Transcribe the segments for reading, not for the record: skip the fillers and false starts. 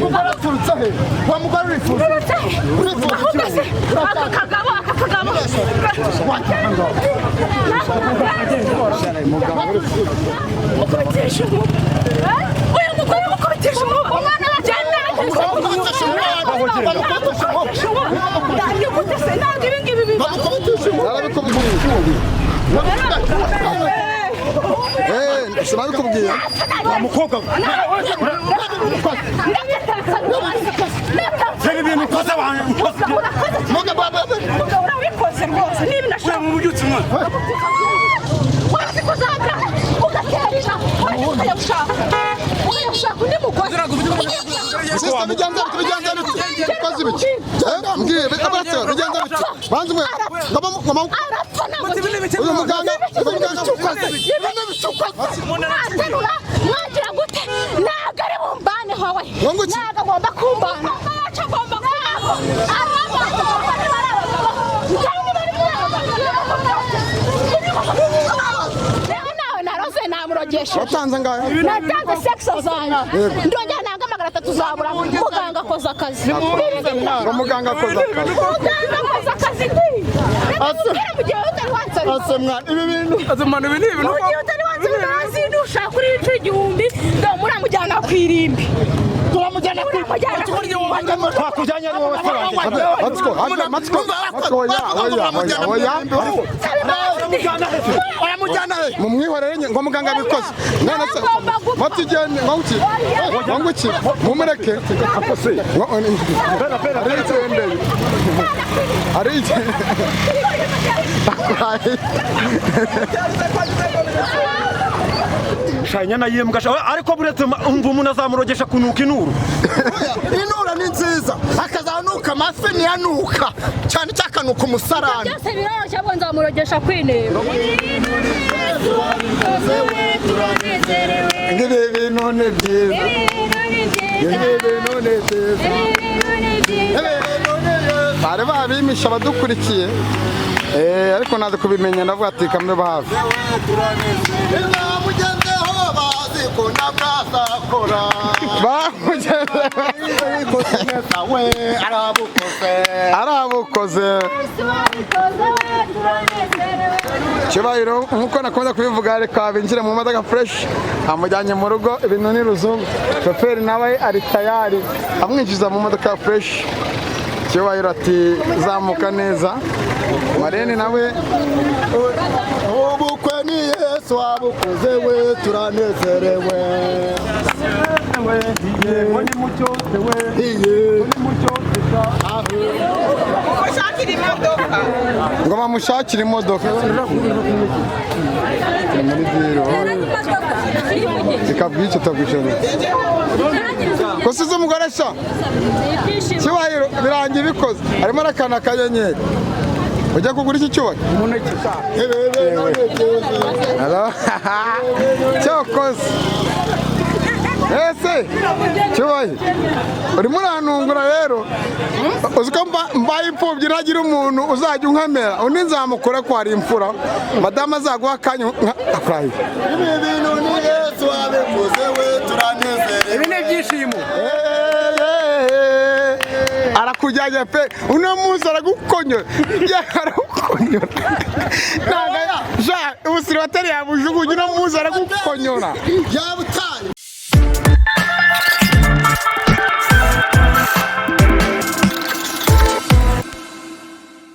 umugore turutse he wa mugore urifuza akakagabo mukubitisha uyu mugore mukubitisha umwana wajyana sinabikubwiye umukobwa Seni bir mukasa var. Moga baba. Moga urabikoze rwose niba nashaka mu byutse mwa. Wasi kuzaka. Ugaterina. Uyashaka. Uyashaka undi mukozi. Sista bijanza biti. Kazi biti. Ngiye abatse bijanza biti. Banze mwe. Ngaba uyu muganga cyukaze. Ibintu bicukaze. Aterura. Mwagira gute? Nagare bumbane hawe. Nagomba kumbana. Watanze ngahe? Natanze sexa zanjye. Ndongera nanga 300 zabura muganga koza akazi. Muganga koza akazi. Muganga koza akazi. Asemwa ibi bintu. Azumana ibi bintu. Azindusha kuri igihumbi ndo muramujyana kwirimbi. Turamujyana twakujyanye ari wowe oya mumwihorere ngo muganga bikoze none se matugende ngawuki mumureke akose Shanyana yembwa ariko buretse umva umuntu azamurogesha kunuka inuru. Inura ni nziza akazanuka amafi niyanuka cyane cyakanuka umusarani. Byose biroroshye bo nzamurogesha kwineba. Ngibe binone byiza. Bari babimisha badukurikiye ariko naze kubimenya ndavuga ati kamwe bahafi. Arabukoze Cyubahiro nkuko nakomeza kubivuga reka binjire mu modoka fresh amujyanye mu rugo ibintu ni ruzungu shoferi nawe ari tayari amwinjiza mu modoka fresh Cyubahiro ati zamuka neza Marene nawe ubukwe ni Yesu abukoze we turanezerewe Ni mucyo tewe. Ni mucyo Mushakira imodoka. ngo bamushakire imodoka muri biro ikabwice tagujana ko size umugore sha Cyubahiro birangiye bikoze arimo arakana kanyenyeri ujya kugura iki cyubahiro umuneke ka. Hello cyokoze ese Cyubahiro urimo uranungura rero uziko mbaye imfubyi nagira umuntu uzajya unkamera undi nzamukore ko ari imfura madama azaguha akanya afurahi ibintu ni Yesu abivuze we turanezerewe Ibi ni ibyishimo. arakujyanye pe uno munsi aragukonyora nanga ja ubusiri batari yabujugunye uno munsi aragukonyora yabutaye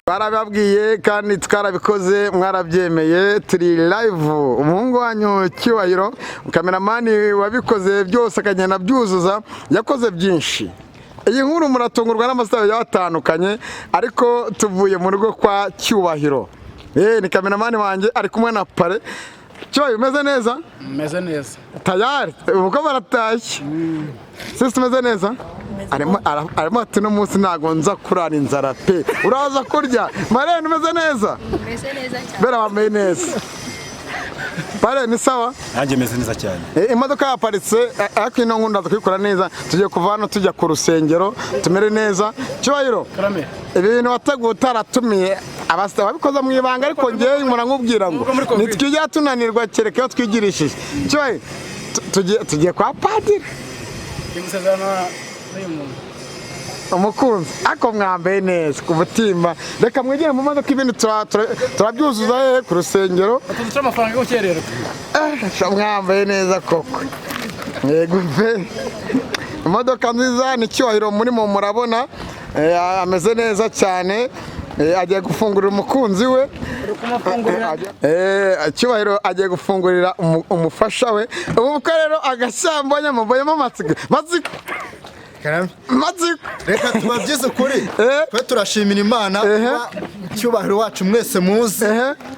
barababwiye kandi twarabikoze mwarabyemeye turi live umuhungu wanyu Cyubahiro kameramani wabikoze byose akagenda byuzuza yakoze byinshi iyi nkuru muratungurwa n'amasitari yatandukanye ariko tuvuye mu rugo kwa Cyubahiro ni kameramani wanjye ari kumwe na pare Cyubahiro umeze neza Meze neza. tayari ubwo baratashye sisi tumeze neza arimo ati no munsi ntago nza kurara inzara pe uraza kurya Marene umeze neza bera wambaye neza pare ni sawa Nanjye meze neza cyane. Imodoka yaparitse ariko ino nkunda kuyikora neza tugiye kuva hano tujya ku rusengero tumere neza Cyubahiro ibintu wateguye utaratumiye abasita babikoza mu ibanga ariko ngewe nkora nkubwira ngo nitwijya tunanirwa kereka iyo twigirishije Cyubahiro tugiye kwa padiri umukunzi ako mwambaye neza ku mutima reka mwegere mu modoka ibintu turabyuzuza he ku rusengero tuduce amafaranga yo gukerera mwambaye neza koko yego mve imodoka nziza ni Cyubahiro murimo murabona ameze neza cyane agiye gufungurira umukunzi we Cyubahiro agiye gufungurira umufasha we ubu bukwe rero agashyamba nyamubonyemo matsiko reka tubabyize ukuri twe turashimira Imana Cyubahiro wacu mwese muzi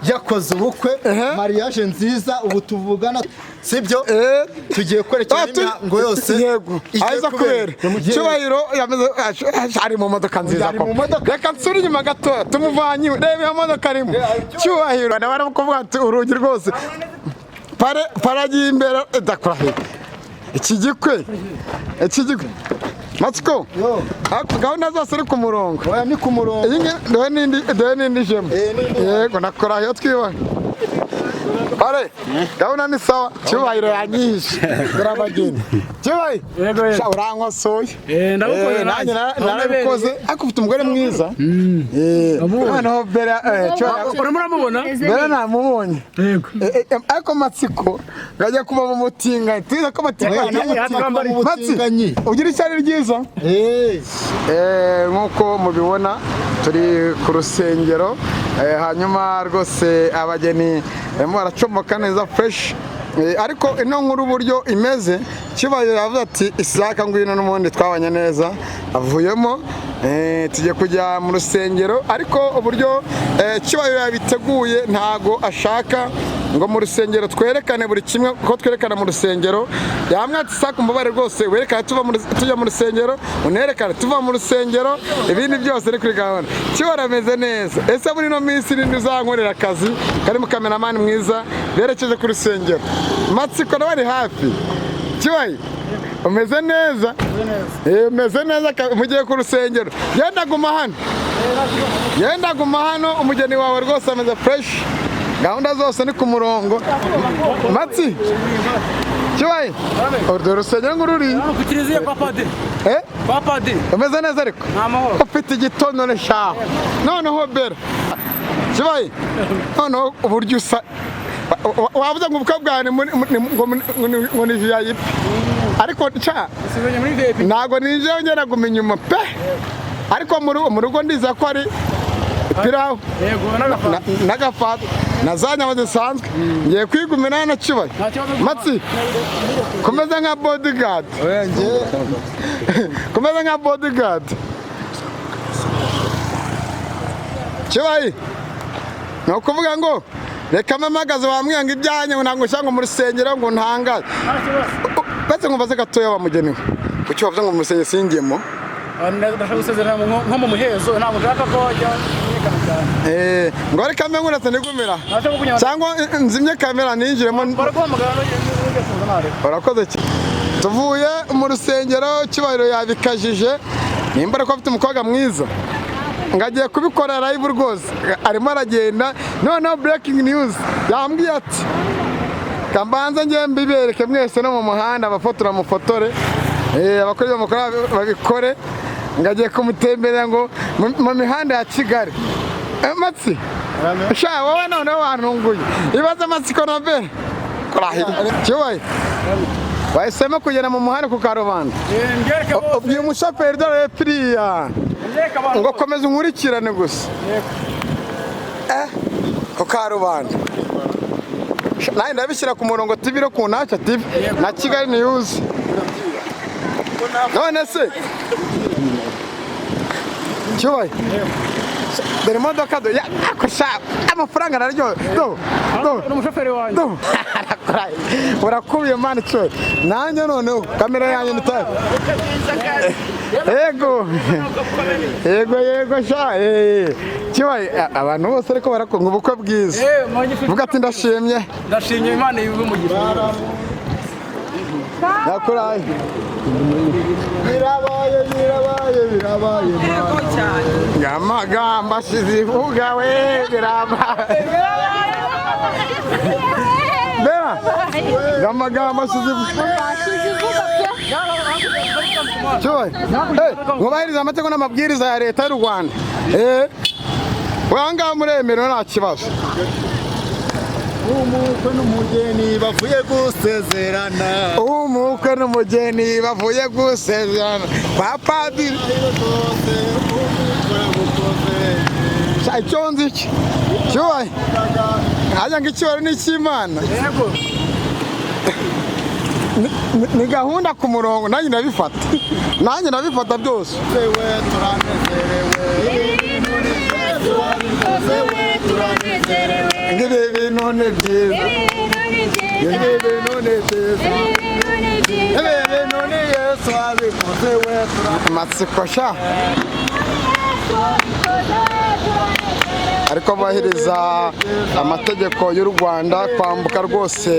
yakoze ubukwe mariage nziza ubu tuvugana sibyo tugiye kwerekana imihango yose yego aza kubera Cyubahiro yameze ari mu modoka nziza ko reka nsuri inyuma gato tumuvanye reba iyo modoka arimo Cyubahiro ndabara kuvuga ati urugi rwose paragiye imbere dakora ikigikwe Matsiko gahunda zose ari ku murongo ni ku murongo dore n'indi jemo yego nakora iyo twibona pare gahunda ni sawa Cyubahiro yanyihishe turabagenda Cyubahiro urankosoye nanjye narabikoze ariko ufite umugore mwiza noneho mbere uramubona mbere namubonye ariko Matsiko ngajya kuba mu mutinganyi tuzi ko mutinganyi ugira icyari ryiza nk'uko mubibona turi ku rusengero hanyuma rwose abageni barimo baracomoka neza fresh ariko ino nkuru uburyo imeze Cyubahiro yavuze ati Isaka ngwino n'umundi twabanye neza avuyemo tugiye kujya mu rusengero ariko uburyo Cyubahiro yabiteguye ntago ashaka ngo mu rusengero twerekane buri kimwe ko twerekana mu rusengero yamwatse Isaka umubare rwose werekana tujya mu rusengero unerekane tuva mu rusengero ibindi byose ari kuri gahunda Cyubahiro ameze neza ese muri no minsi nindi uzankorera akazi kari mu kameramani mwiza berekeje ku rusengero Matsiko nawe ari hafi Cyubahiro umeze neza umeze neza mugiye ku rusengero yenda guma hano umugeni wawe rwose ameze fresh gahunda zose ni ku murongo Matsi Cyubahiro urwo rusengero ngururi ku kiliziya kwa padiri umeze neza ariko ufite igitonore shaho noneho bera Cyubahiro noneho uburyo usa wavuze ngo ubukwe bwawe ngo ni VIP ariko ntabwo ninjyewe ngera guma inyuma pe ariko mu rugo ndiza ko ari pirawu n'agafata na za nyama zisanzwe ngiye kwigumira na Cyubahiro Matsi kumeze nka bodyguard Cyubahiro ni ukuvuga ngo reka mpamagaze wambwira ngo ibyanyu ntabwo nshaka ngo mu rusengero ngo ntangaze bese ngo mbaze gatoya wa mugeni we kuki wavuze ngo mu rusengero singiyemo ndashaka gusezerana nko mu muhezo ntabwo nshaka ko wajya cyane ngo reka mbe nkuretse nigumira cyangwa nzimye kamera ninjiremo urakoze cyane tuvuye mu rusengero Cyubahiro yabikajije nimba ariko afite umukobwa mwiza ngagiye kubikora live rwose arimo aragenda noneho breaking news yambwiye ati kambanza ngiye mbibereke mwese no mu muhanda abafotora mufotore abakora ibyo mukora babikore ngagiye kumutemberera ngo mu mihanda ya Kigali Matsi sha wowe noneho wantunguye ibaza Matsiko na mbere Cyubahiro wahisemo kugenda mu muhanda ku Karubanda ubwiye umushoferi dore piriya ngo komeza unkurikirane gusa ku Karubanda nawe ndabishyira ku murongo TV ro ku Ntacyo TV na Kigali News none se Cyubahiro dore imodoka do amafaranga naryo umushoferi wanjye urakubiye mani cyo nanjye noneho kamera yanjye nitaye yego sha Cyubahiro abantu bose ariko barakonga ubukwe bwiza vuga ati ndashimye Imana y'umugisha nakuraye birabaye Amagambo ashize ivuga we birabaye amagambo ashize ivuga mwubahiriza amategeko n'amabwiriza ya leta y'u Rwanda. Wangaha muremerewe nta kibazo. Umukwe n'umugeni bavuye gusezerana. Umukwe n'umugeni bavuye gusezerana kwa padiri. Icyo nzi iki cyubahe hajya ngo icyubahiro ni icy'Imana. Ni gahunda ku murongo nanjye ndabifata byose. Ngibi bintu ni byiza. Amatsiko sha ariko bahiriza amategeko y'u Rwanda kwambuka rwose.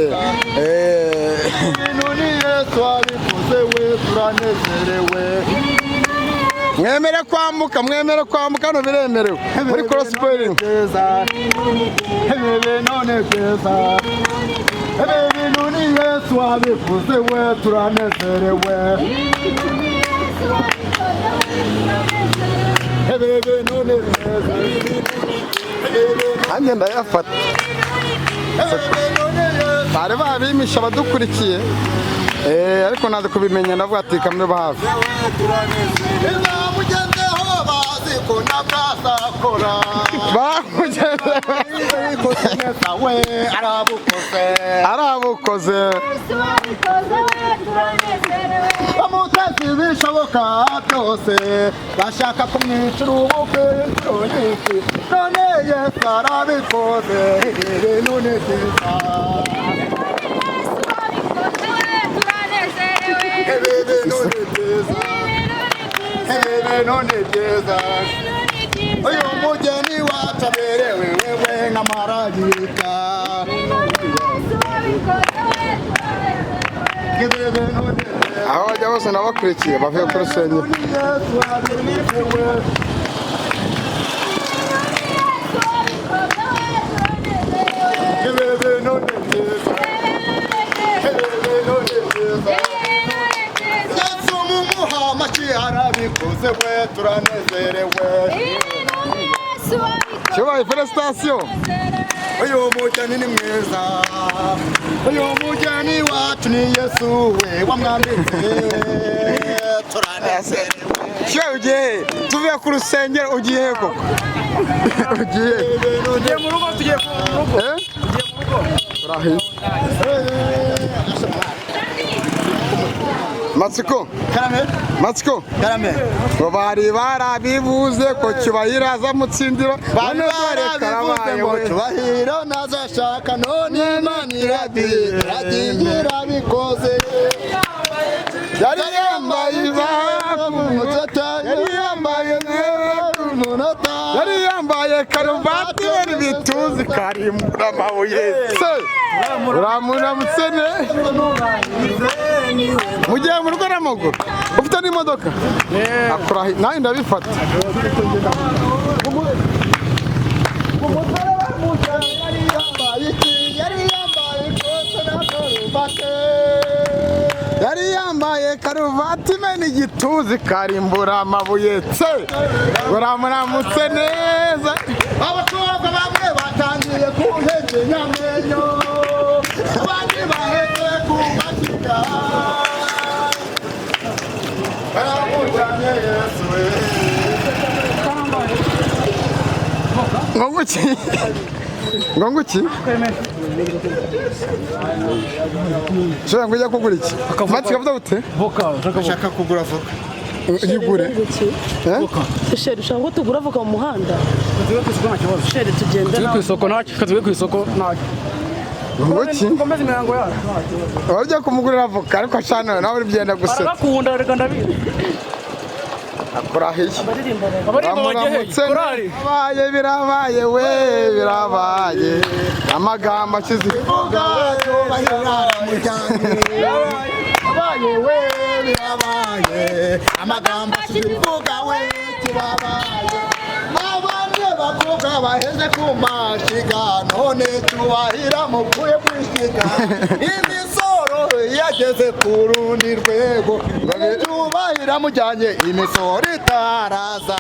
Mwemere kwambuka no biremerewe muri crossbreeding. Hanyuma ndayafata bari babimisha abadukurikiye ariko naze kubimenya ndavuga ati kamwe bahafi arabukoze bamuteze ibishoboka byose bashaka kumwicira ubukwe none Yesu arabikoze ibintu ni byiza. Uyu mugeni wacu aberewe wewe nk'amarayika. Aho bajya bose nabakurikiye bavuye ku rusengero. Arabikoze we turanezerewe. Cyubahe felicitation. Uyu mugeni ni mwiza. Uyu mugeni wacu ni Yesu we wamwambitse. Turanezerewe. Ugiye tuvuye ku rusengero ugiye koko. Ugiye mu rugo tugiye mu rugo. Turahi. Matsiko bari barabivuze ko Cyubahiro aza mutsindiro bane barabivuze ngo Cyubahiro nazashaka none Imana iragira bikoze. Yari yambaye karuvati n'ibituzi karimbura amabuye. Uramutse mugiye mu rugo n'amaguru ufite n'imodoka akora nawe ndabifata. Yari yambaye karuvati n'igituzi karimbura amabuye. Uramutse neza. Abakobwa bamwe batangiye kuhekenya amenyo abandi bahetse ku mashyiga. Baramujyanye Yesu we. Ngonguki shaka kujya kugura iki mati kavuga gute voka shaka kugura voka yigure Sheri ushaka ko tugura voka mu muhanda Sheri tugenda ku isoko ntacyo ku isoko ntacyo Ngoki komeza imihango yacu wajya kumugurira voka ariko ashana nawe byenda guseta barakunda reka ndabizi akora hiye korari birabaye we birabaye amagambo akizivuga birabaye we birabaye amagambo akizivuga we kirabaye abandi bakobwa baheze ku mashiga none Cyubahiro mukuye kwishiga imisoro yageze ku rundi rwego icyubahiro amujyanye imisoro itaraza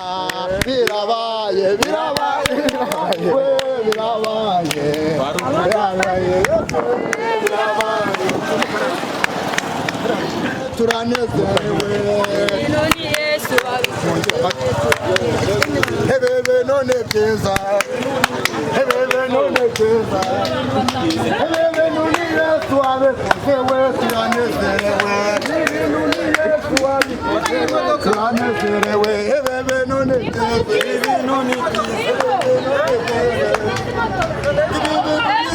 birabaye turanezerewe hebebe none byiza hebebe none byiza hebebe none Yesu abikozewe turanezerewe turanezerewe hebebe none byiza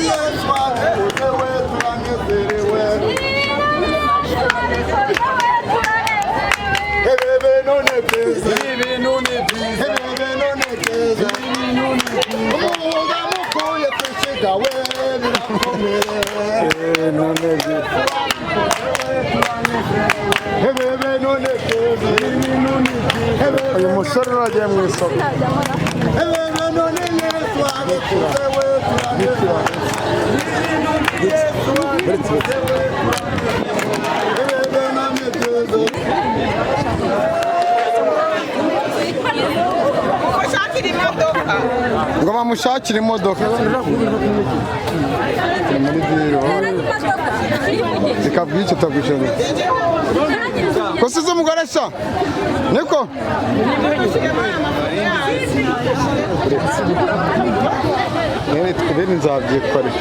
Yesu abikozewe turanezerewe hebebe none byiza hebebe none byiza umuga mukuye kwishiga we birakomeye none byiza hebebe none byiza uyu musore uragiye mu isoko hebebe none Yesu abikozewe turanezerewe hebebe none byiza ngo bamushakire imodoka muri biro zikabwira icyo utagwishyura ko size umugore sha niko rero nzabyikorera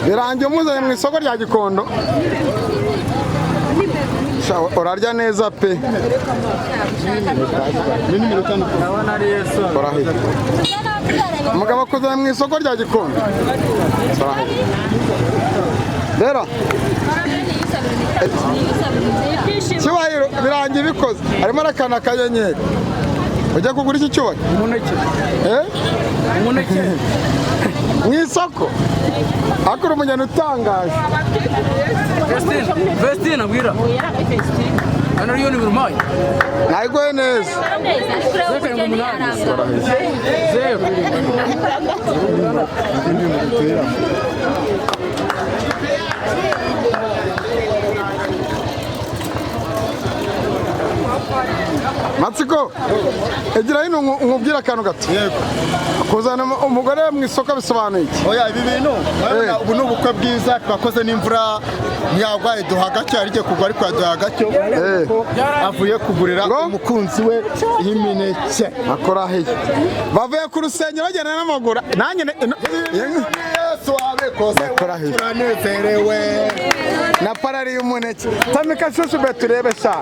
birangiye umuzanye mu isoko rya Gikondo urarya neza pe umugabo akuzanye mu isoko rya Gikondo rero cyubahiro birangiye bikoze harimo arakana akanyenyeri ujya kugura iki cyubahiro umuneke mu isoko akora umunyana utangaje Vestine abwira hano ryo ni birumaye ntayigoye neza Matsiko egira hino nkubwira akantu gato yego kuzana umugore mu isoko bisobanuye iki oya ibi bintu ubu ni ubukwe bwiza twakoze n'imvura ntiyagwaye duha gacyo yari igiye kugwa ariko yaduha gacyo avuye kugurira umukunzi we imineke akora hehe bavuye ku rusengero bagenda n'amaguru nanjye Yesu abikoze turanezerewe na parari y'umuneke tamika shushu be turebe sha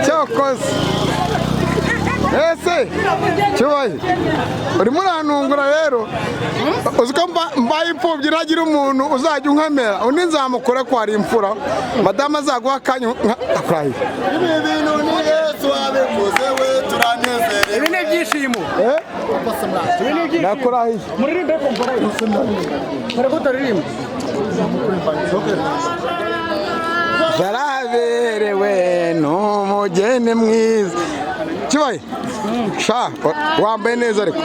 cyokoze ese cyubaye urimo urantungura rero uziko mbaye imfubyi ntagira umuntu uzajya unkamera undi nzamukore ko hari imfura madamu azaguha akanya akurahiye ibi bintu ni Yesu abikoze we turanezerewe ibi ni ibyishimo nakurahiye muririmbe ko mbora kare ko taririmba yaraberewe n'umugeni mwiza cyubaye sha wambaye neza ariko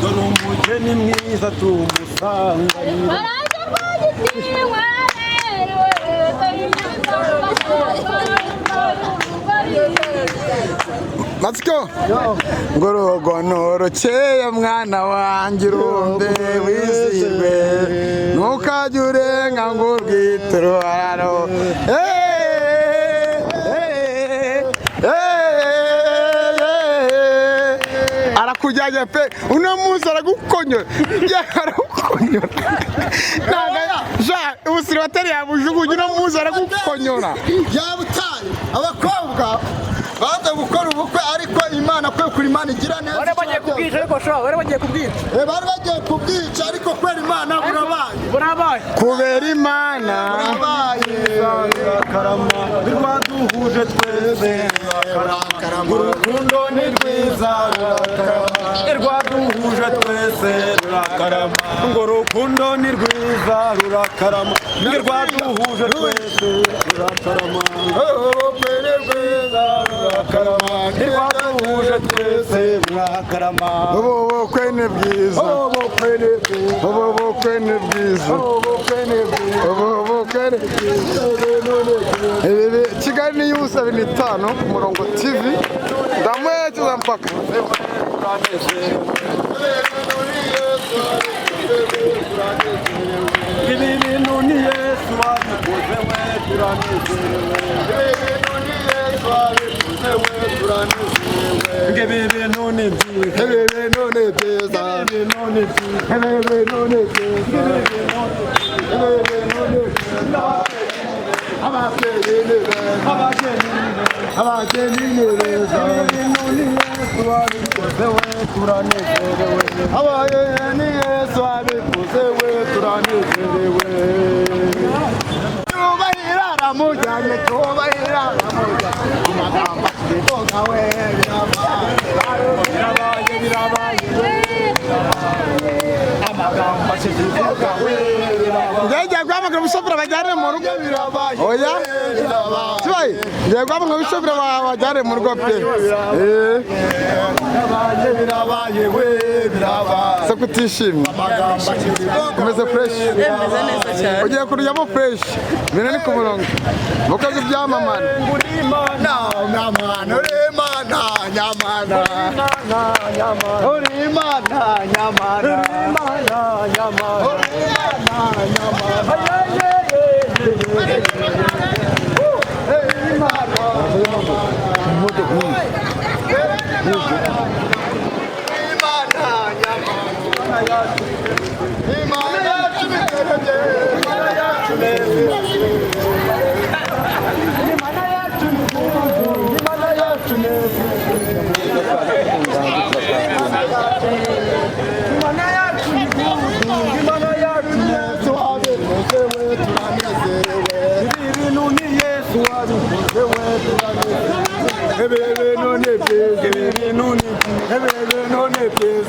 dore umugeni mwiza tumusanganira Matsiko ngorogono rukeye mwana wanjye urumbe wizihirwe ntukajye urenga ngo urwite uruhararo arakujyanye pe uno munsi aragukonyora kukonyora ubusiribateri yabujugunye no muzi aragukonyora yabutaye abakobwa baza gukora ubukwe ariko Imana kwe kuri Imana igira neza bari bagiye kubwica ariko shora bari bagiye kubwica bari bagiye kubwica ariko kwera Imana burabaye kubera Imana burabaye karama rwaduhuje twese urukundo ni rwiza rwaduhuje twese rurakarama ngo urukundo ni rwiza rurakarama rwaduhuje twese rurakarama ubukwe ni rwiza rurakarama rwaduhuje twese rurakarama ubukwe ni bwiza ubukwe ni bwiza ubukwe ni bwiza Kigali ni yusa 5 Umurongo TV ndamweza mpaka ibi bintu ni Yesu wabikoze we turanezerewe ibi bintu ni byiza ibi bintu ni byiza abageni ni beza abageni Yesu abikoze we turanezerewe cyubahiro aramujyanye cyubahiro aramujyanye amagambo akivuga we amagambo akivuga we Ngiye guhamagara umushoferi bajyane mu rugo oya Sibaye ngiye guhamagara umushoferi bajyane mu rugo pe birabaye we birabaye se kutishimye umeze fresh Meze neza cyane. ugiye kuryamo fresh bine ni ku murongo mukoze ibyamamare Imana nyamana uri Imana nyamana uri Imana nyamana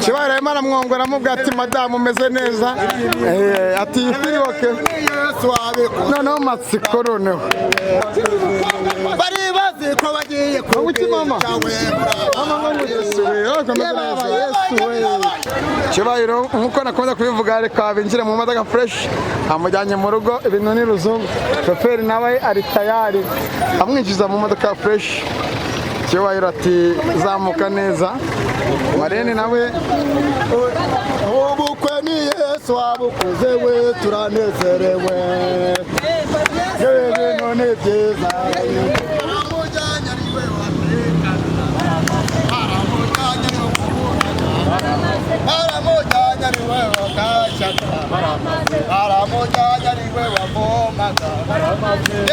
Kibaye Imana mwongora mubwa ati madamu umeze neza ati yifiriwoke noneho matsiko noneho bari bazi ko bagiye Kibayiro nkuko nakomeza kubivuga reka binjire mu modoka fresh amujyanye mu rugo ibintu ni ruzungu shoferi nawe ari tayari amwinjiza mu modoka fresh Kibayiro ati zamuka neza Marene nawe ubukwe ni Yesu wabukoze we turanezerewe ibintu ni byiza aramujyanye ari we wakashaka aramujyanye ari we wavomaga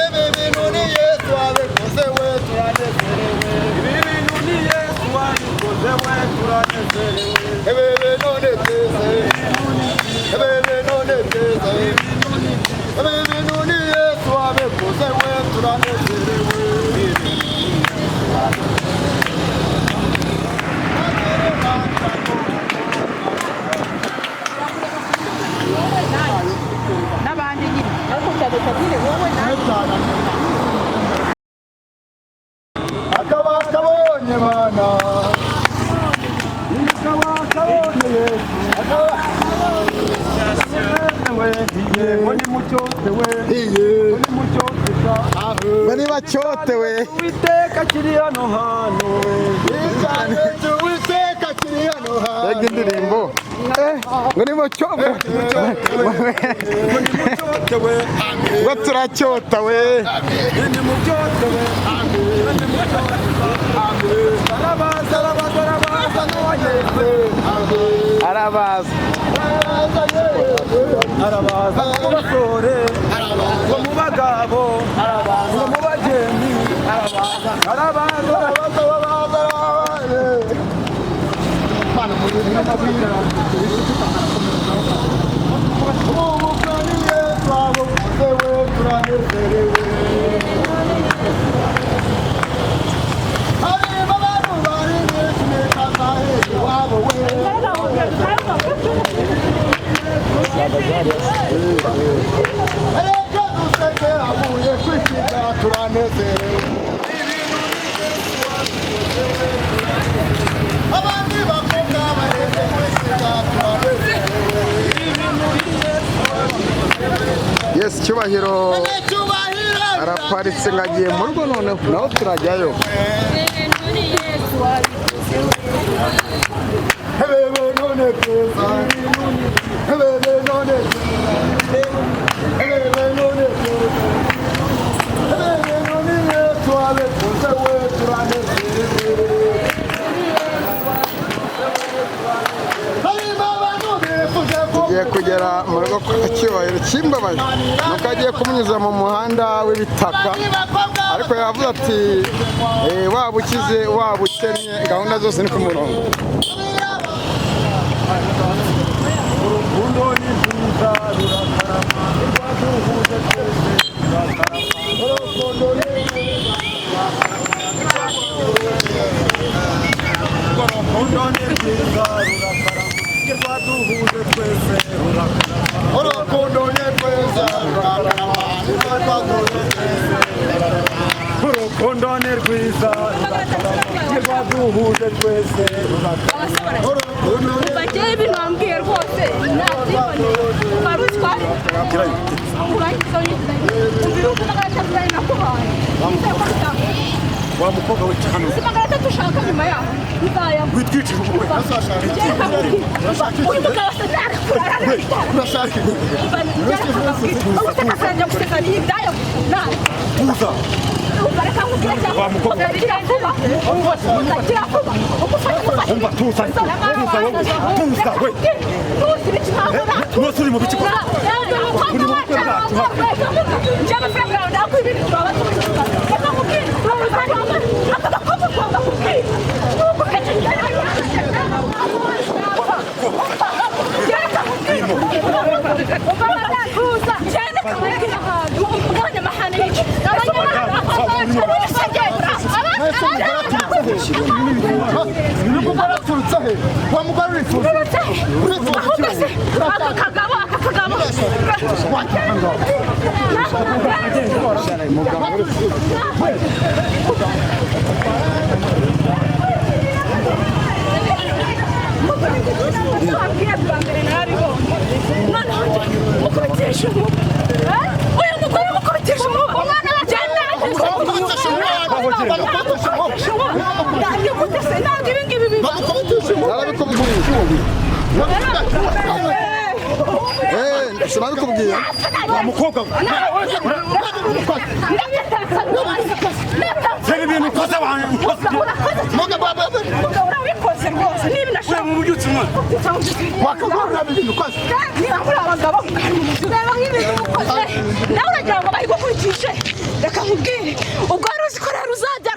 ibi bintu ni Yesu wabikoze we turanezerewe ibi bintu ni Yesu wabikoze we turanezerewe ibi bintu ni byiza ibi bintu ni byiza ibi bintu ni Yesu wabikoze we turanezerewe n'abandi nyine ariko cyane cyane wowe akaba kabonye Mana akaba kabonye Yesu ni mucyotewe ni mucyoteka bari bacyotewe Uwiteka kiri hano hantu Uwiteka kiri hano hantu Ega indirimbo ngo ni mucyotewe ngo turacyota we ni mucyotewe arabaza n'uwageze arabaza arabaza mu basore ngo mu bagabo ngo mu bageni arabaza Yes, Cyubahiro araparitse ngagiye mu rugo noneho naho turajyayo. Tugiye kugera mu rugo kwa Cyubahiro kimbabaje nuko agiye kumunyuza mu muhanda w'ibitaka, ariko yavuze ati waba ukize waba ukennye gahunda zose ni ku murongo. wa mukobwa we cyane simagara tushaka nyuma yaho nzaya witwicira ubukwe uyu mugabo satara urashaka ubutakasajya guseka n'indaya tuza ubareka nkubwira cyangwa wa mukobwa kiravuba kiravuba umva tuza tuza we tuzi bikimabura tuzi uri mu biki ko uri mu bukwe bwacu njyama franga ndako ibintu twaba tubikora reka nkubwire aka gakobwa kwanga kubwira nuko kacyo sinabikubwiye wa mukobwa we ibintu ukoze abantu urabikoze rwose niba nashaka mu byutse umwana wakagorora ibintu ukoze niba muri abagabo reba nk'ibintu ukoze nawe uragira ngo bayigukurikishe reka nkubwire ubwo wari uzi ko rero uzajya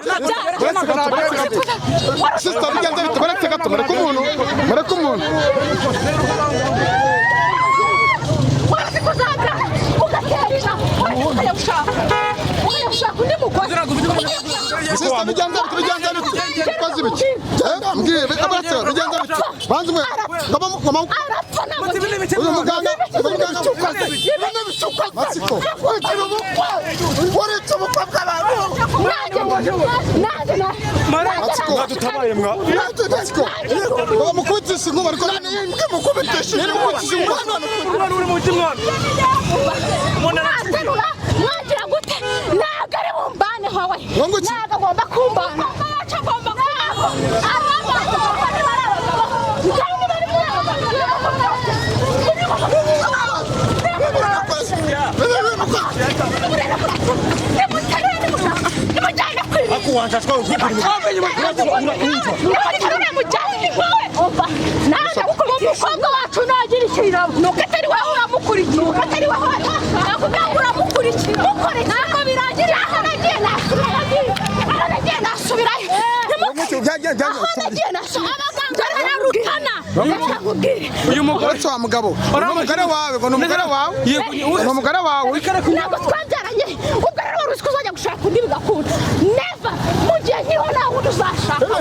sisita bigenze bite baretse gato mureke umuntu warazi ko uzajya ugaterera ukajya gushaka undi mugozi sisita bigenze bite ukoze ibiki mbwire baretse bigenze bite banze umwe arapfa ntabwo uyu muganga ukoze matsiko uretse ubukwe bw'abantu dutabaye mwa matsiko bamukubitisha inkuba ariko mukubitisha umwana uri mu kimwana mwagira gute ntabwo ari bumbane hawe ntabwo agomba kumbana ntacyo agomba kubaho akuwanja twa umva naje gukurikiza umukobwa wacu nagira ikirabo nuko atari wowe uramukurikira nuko atari wowe nakubwira ngo uramukurikira ukore ntabwo birangira aragiye nasubirayo uyu mugore wa mugabo umugore wawe ngo numugore wawe umugore wawe ntabwo twabyaranye ubwo rero wari uzi ko uzajya gushaka undi bigakunda never mu gihe nkiriho nta wundi uzashaka we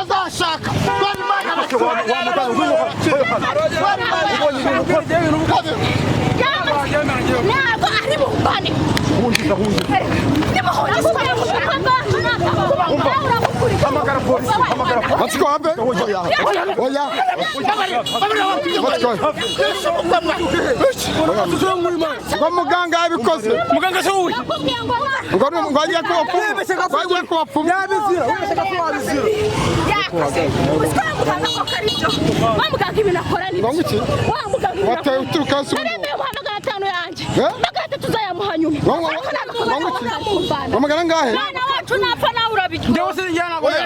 azashaka ntabwo ari bumbane Matsiko wambe oya ngo muganga yabikoze muganga se uyu ngo agiye kubapfumu wamuganga ibintu akora ni iki wateye uturuka hasi magana atanu yanjye magana atatu uzayamuha nyuma wamugana ngahe mwana wacu napfa nawe urabijya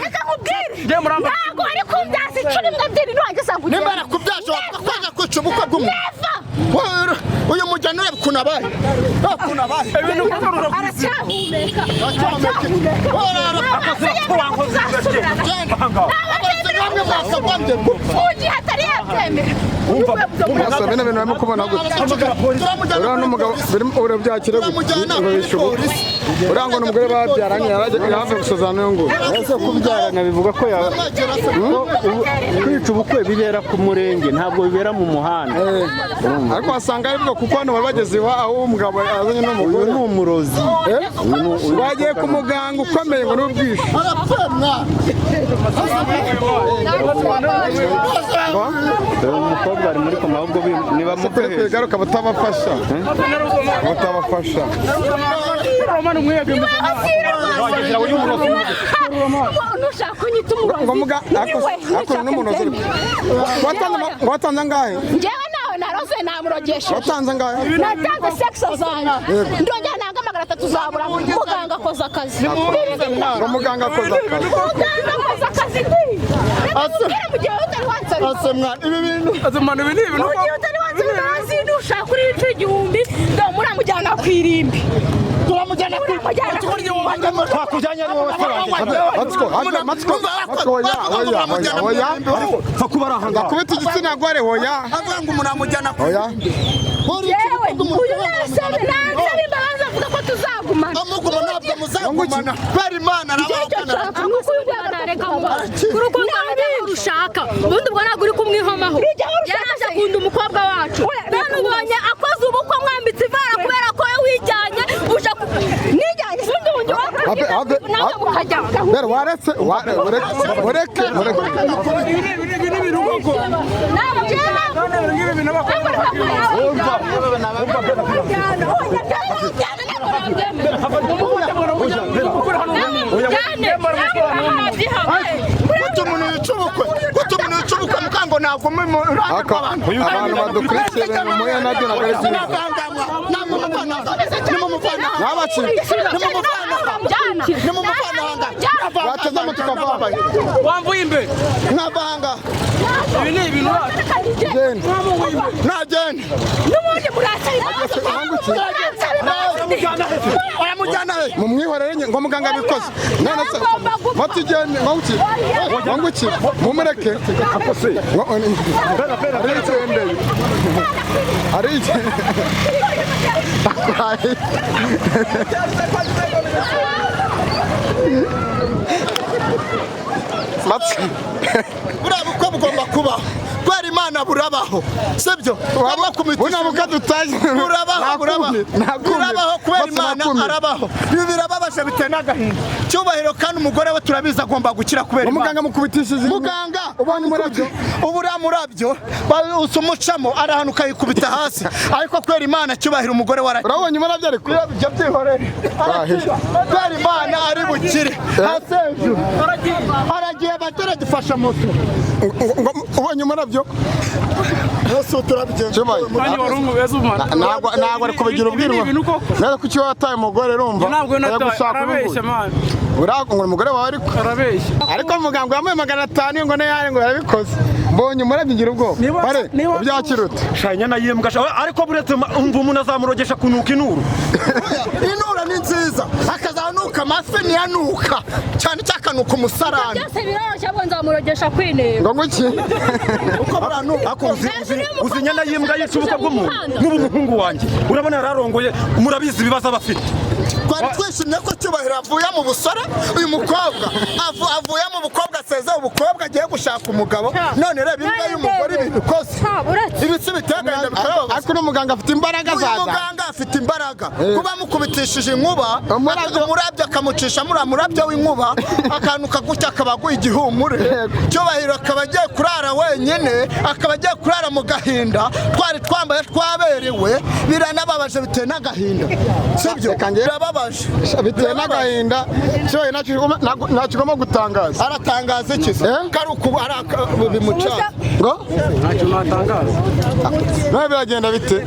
reka nkubwire ntabwo ari kumbyaza icumi n'ebyiri ntiwajya usanga ugiye nimba nakubyaje wakwanga kwica ubukwe bw'umuntu uyu mujyana ureba ukuntu abaye aracyahumeka ugiye atari yabyemera mwasa bene bintu barimo kubona gutya uriya n'umugabo urabyakira gutya uriya ngo ni umugore babyaranye yaje gusozana n'uyu nguyu ese kubyarana bivuga ko kwica ubukwe bibera ku murenge ntabwo bibera mu muhanda ariko wasanga ari bwo kuko hano bari bageze aho umugabo azanye n'umugore uyu ni umurozi wagiye ku muganga ukomeye ngo n'ubwishe umukobwa ari muri koma ahubwo niba mukwiye kwigaruka batabafasha nushaka kunyita umurozi watanze angahe njyewe nawe naroze namurogesha watanze angahe natanze sexa zanjye ndongera nanga magana atatu uzabura muganga akoze akazi muganga akoze akazi mu gihe utari wansabira ibi bintu mu gihe utari wansabira hasi nushaka kuri ibice igihumbi muramujyana ku irimbi turamujyana ku irimbi twakujyanye ari wowe oya kubita igitsina gore oya avuga ngo muramujyana ku irimbi yewe uyu nasaba imbabazi avuga ko tuzagumana amuguma ntabwo muzagumana kubera imana urukundo rushaka ubundi ubwo ntabwo uri kumwihomaho yaraje akunda umukobwa wacu none ubonye akoze ubukwe mwambitse ivara kubera ko wijyanye uje nijyanye ubundi bundi nawe mukajya waretse ureke mukango ntabwo abantu badukurikiye ibintu muya nabyo ntabwo ari byiza bateze amatwi ukavanga wamvuye imbere nkavanga ibi ni ibintu ntagende n'ubundi murasari aramujyana he mumwihorere ngo muganga abikoze none se matugende ngonguki mumureke ari buriya bukwe bugomba kubaho kubera imana burabaho sibyo burabaho kubera imana arabaho ibi birababaje biteye n'agahinda cyubahiro kandi umugore we turabizi agomba gukira kubera imana muganga mukubitishije muganga ubonye umurabyo ubura murabyo usumucamo arahanuka yikubita hasi ariko kubera imana cyubahiro umugore we urabonye umurabyo ariko ibyo byihorere kubera imana ari bukire hasi hejuru aragiye bataragifasha moto ubonye umurabyo Yesu turabigenza Kandi wari umubeza umwana. ntabwo ari kubigira ubwirwa neza ko icyo wataye umugore rumva Ntabwo nataye arabeshya man. ngo umugore wawe Arabeshya. ariko muganga yambaye 500 ngo nayare ngo yarabikoze mbonye umurabyo ngira ubwoba bare ubyakirute shanya nayimbwa ariko buretse umva umuntu azamurogesha kunuka inuru inura ni nziza akazanuka amafi niyanuka cyane cyakanuka umusarani byose biroroshye abo nzamurogesha kwineba ngo nguki uko buranuka uzi inyana y'imbwa yica ubukwe bw'umuntu nk'umuhungu wanjye urabona yararongoye murabizi ibibazo abafite twari twishimye ko Cyubahiro avuye mu busore uyu mukobwa avuye mu bukobwa asezeye ubukobwa agiye gushaka umugabo none reba imbwa y'umugore ibintu koze ibitsi biteganya bikababaza ariko n'umuganga afite imbaraga uyu zaza muganga afite imbaraga kuba mukubitishije inkuba umurabyo akamucisha muri amurabyo w'inkuba akanuka gutya akaba aguye igihumure Cyubahiro akaba agiye kurara wenyine akaba agiye kurara mu gahinda twari twambaye twaberewe biranababaje biteye n'agahinda sibyo birababaje biteye n'agahinda cyo ntakigomba gutangaza aratangaza iki se kari uku bimucaza ngo Ntacyo natangaza. nawe biragenda bite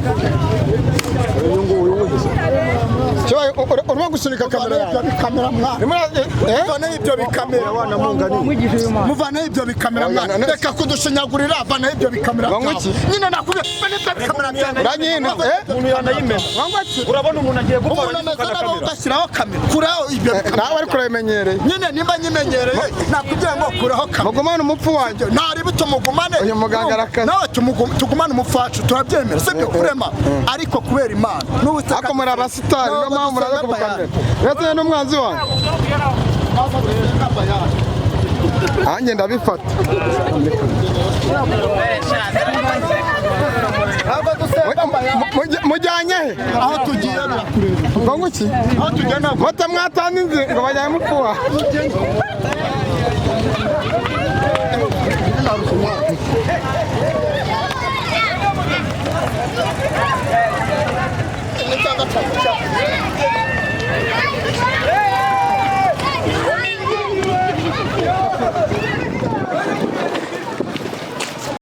urimo gusunika kamera muvaneho ibyo bikamera muvaneho ibyo bikamera mwana reka kudushinyagurira vaneho ibyo bikamera nyine nakubye n'ibyo bikamera byawe uranyina umuntu yanayimena urabona umuntu agiye gupfa umuntu ameze nabo ugashyiraho kamera kuraho ibyo bikamera nawe ariko urabimenyereye nyine nimba nyimenyereye nakubwira ngo kuraho kamera mugumane umupfu wanjye ntari tumugumane uyu muganga arakaze nawe tugumane umupfu wacu turabyemera sibyo kurema ariko kubera Imana ako muri abasitari niyo mpamvu muraza kubukamera uretse n'umwanzi wanjye nanjye ndabifata mujyanye he aho tugiye ngo nguki aho tugiye ntabwo bata mwatanga inzi ngo bajyane mupfuha